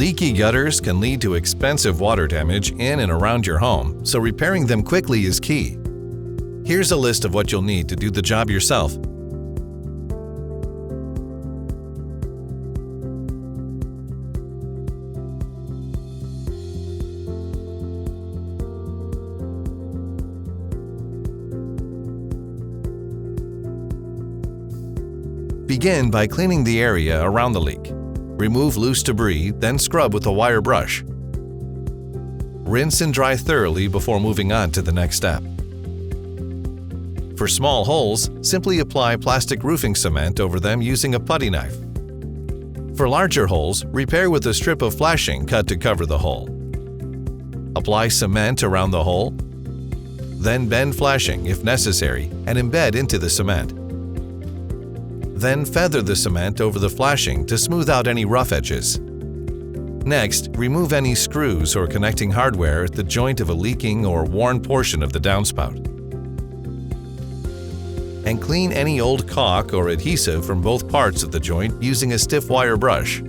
Leaky gutters can lead to expensive water damage in and around your home, so repairing them quickly is key. Here's a list of what you'll need to do the job yourself. Begin by cleaning the area around the leak. Remove loose debris, then scrub with a wire brush. Rinse and dry thoroughly before moving on to the next step. For small holes, simply apply plastic roofing cement over them using a putty knife. For larger holes, repair with a strip of flashing cut to cover the hole. Apply cement around the hole, then bend flashing if necessary and embed into the cement. Then feather the cement over the flashing to smooth out any rough edges. Next, remove any screws or connecting hardware at the joint of a leaking or worn portion of the downspout. And clean any old caulk or adhesive from both parts of the joint using a stiff wire brush.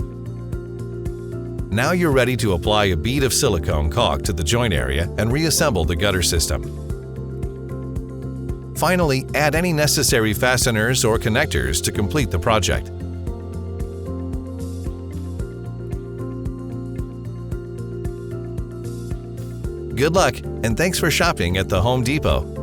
Now you're ready to apply a bead of silicone caulk to the joint area and reassemble the gutter system. Finally, add any necessary fasteners or connectors to complete the project. Good luck, and thanks for shopping at the Home Depot.